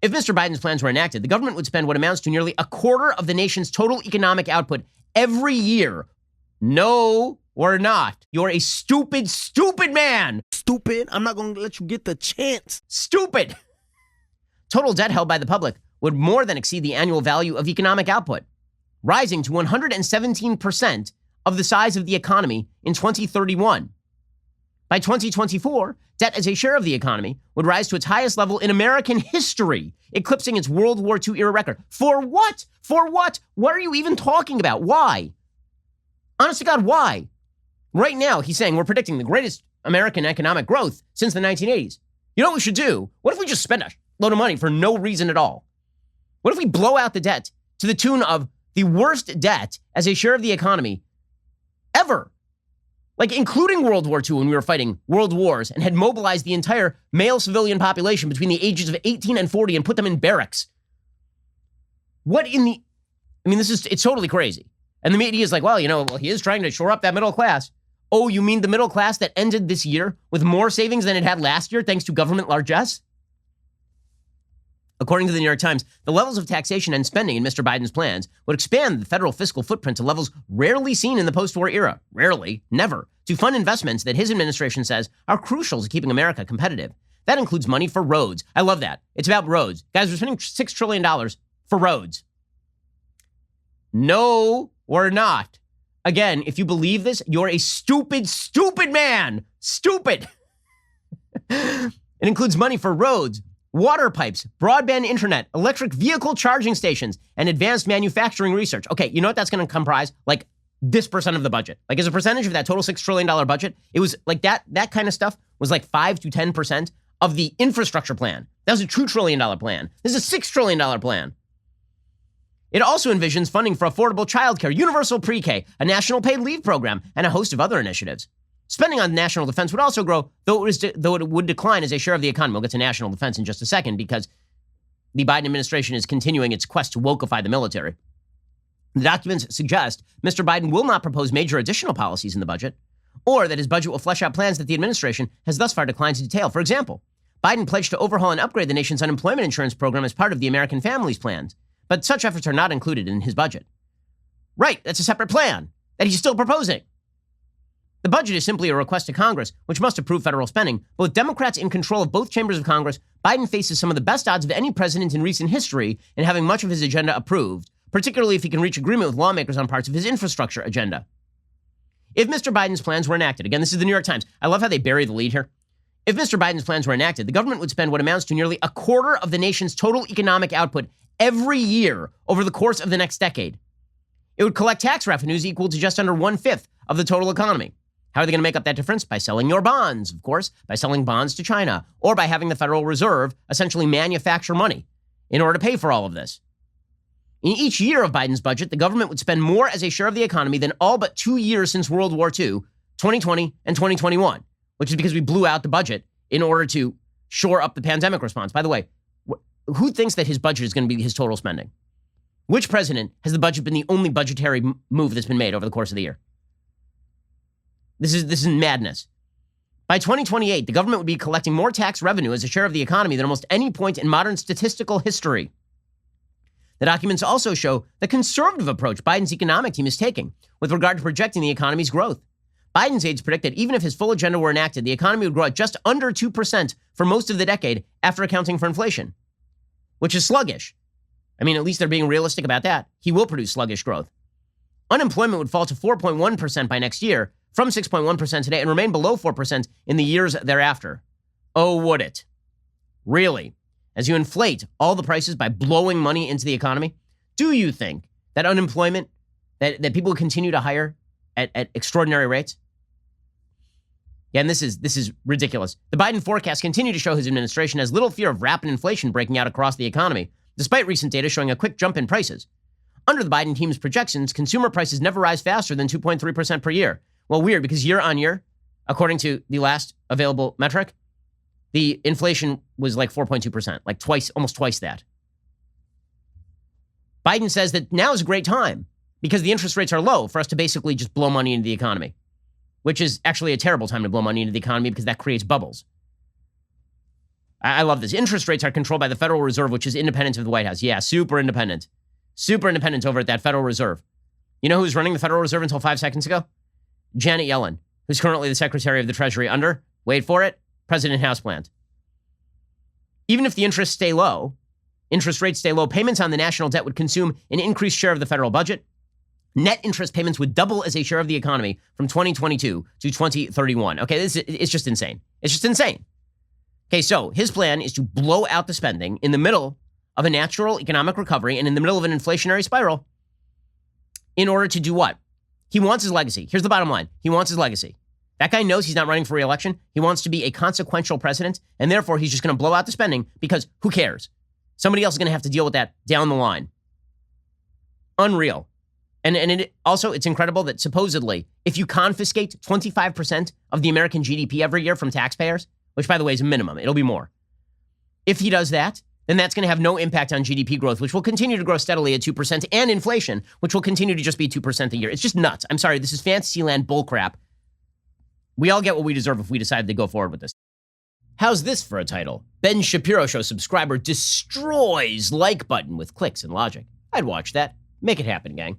If Mr. Biden's plans were enacted, the government would spend what amounts to nearly a quarter of the nation's total economic output every year. No, we're not. You're a stupid, stupid man. Stupid. I'm not going to let you get the chance. Stupid. Total debt held by the public would more than exceed the annual value of economic output, rising to 117% of the size of the economy in 2031. By 2024, debt as a share of the economy would rise to its highest level in American history, eclipsing its World War II era record. For what? For what? What are you even talking about? Why? Honest to God, why? Right now, he's saying we're predicting the greatest American economic growth since the 1980s. You know what we should do? What if we just spend a load of money for no reason at all? What if we blow out the debt to the tune of the worst debt as a share of the economy ever? Like including World War II when we were fighting world wars and had mobilized the entire male civilian population between the ages of 18 and 40 and put them in barracks. It's totally crazy. And the media is like, well, he is trying to shore up that middle class. Oh, you mean the middle class that ended this year with more savings than it had last year thanks to government largesse? According to the New York Times, the levels of taxation and spending in Mr. Biden's plans would expand the federal fiscal footprint to levels rarely seen in the post-war era. Rarely, never, to fund investments that his administration says are crucial to keeping America competitive. That includes money for roads. I love that. It's about roads. Guys, we're spending $6 trillion for roads. No, we're not. Again, if you believe this, you're a stupid, stupid man. Stupid. It includes money for roads, water pipes, broadband internet, electric vehicle charging stations, and advanced manufacturing research. Okay, you know what that's going to comprise? Like this percent of the budget. Like as a percentage of that total $6 trillion budget, it was like that kind of stuff was like 5 to 10% of the infrastructure plan. That was a $2 trillion plan. This is a $6 trillion plan. It also envisions funding for affordable childcare, universal pre-K, a national paid leave program, and a host of other initiatives. Spending on national defense would also grow, though it would decline as a share of the economy. We'll get to national defense in just a second because the Biden administration is continuing its quest to wokeify the military. The documents suggest Mr. Biden will not propose major additional policies in the budget, or that his budget will flesh out plans that the administration has thus far declined to detail. For example, Biden pledged to overhaul and upgrade the nation's unemployment insurance program as part of the American Families Plans, but such efforts are not included in his budget. Right, that's a separate plan that he's still proposing. The budget is simply a request to Congress, which must approve federal spending. But with Democrats in control of both chambers of Congress, Biden faces some of the best odds of any president in recent history in having much of his agenda approved, particularly if he can reach agreement with lawmakers on parts of his infrastructure agenda. If Mr. Biden's plans were enacted, again, this is the New York Times. I love how they bury the lead here. If Mr. Biden's plans were enacted, the government would spend what amounts to nearly a quarter of the nation's total economic output every year over the course of the next decade. It would collect tax revenues equal to just under 1/5 of the total economy. How are they going to make up that difference? By selling your bonds, of course, by selling bonds to China, or by having the Federal Reserve essentially manufacture money in order to pay for all of this. In each year of Biden's budget, the government would spend more as a share of the economy than all but 2 years since World War II, 2020 and 2021, which is because we blew out the budget in order to shore up the pandemic response. By the way, who thinks that his budget is going to be his total spending? Which president has the budget been the only budgetary move that's been made over the course of the year? This is madness. By 2028, the government would be collecting more tax revenue as a share of the economy than almost any point in modern statistical history. The documents also show the conservative approach Biden's economic team is taking with regard to projecting the economy's growth. Biden's aides predict that even if his full agenda were enacted, the economy would grow at just under 2% for most of the decade after accounting for inflation, which is sluggish. I mean, at least they're being realistic about that. He will produce sluggish growth. Unemployment would fall to 4.1% by next year, from 6.1% today, and remain below 4% in the years thereafter. Oh, would it? Really? As you inflate all the prices by blowing money into the economy, do you think that unemployment, that people continue to hire at extraordinary rates? Yeah, and this is ridiculous. The Biden forecasts continue to show his administration has little fear of rapid inflation breaking out across the economy, despite recent data showing a quick jump in prices. Under the Biden team's projections, consumer prices never rise faster than 2.3% per year. Well, weird, because year on year, according to the last available metric, the inflation was like 4.2%, like almost twice that. Biden says that now is a great time because the interest rates are low for us to basically just blow money into the economy, which is actually a terrible time to blow money into the economy because that creates bubbles. I love this. Interest rates are controlled by the Federal Reserve, which is independent of the White House. Yeah, super independent. Super independent over at that Federal Reserve. You know who's running the Federal Reserve until 5 seconds ago? Janet Yellen, who's currently the Secretary of the Treasury under, wait for it, President Houseplant. Even if the interest rates stay low, payments on the national debt would consume an increased share of the federal budget. Net interest payments would double as a share of the economy from 2022 to 2031. Okay, it's just insane. It's just insane. Okay, so his plan is to blow out the spending in the middle of a natural economic recovery and in the middle of an inflationary spiral in order to do what? He wants his legacy. Here's the bottom line. He wants his legacy. That guy knows he's not running for re-election. He wants to be a consequential president, and therefore he's just going to blow out the spending because who cares? Somebody else is going to have to deal with that down the line. Unreal. And it's incredible that supposedly, if you confiscate 25% of the American GDP every year from taxpayers, which, by the way, is a minimum, it'll be more. If he does that, then that's going to have no impact on GDP growth, which will continue to grow steadily at 2%, and inflation, which will continue to just be 2% a year. It's just nuts. I'm sorry, this is Fantasyland bullcrap. We all get what we deserve if we decide to go forward with this. How's this for a title? Ben Shapiro Show subscriber destroys like button with clicks and logic. I'd watch that. Make it happen, gang.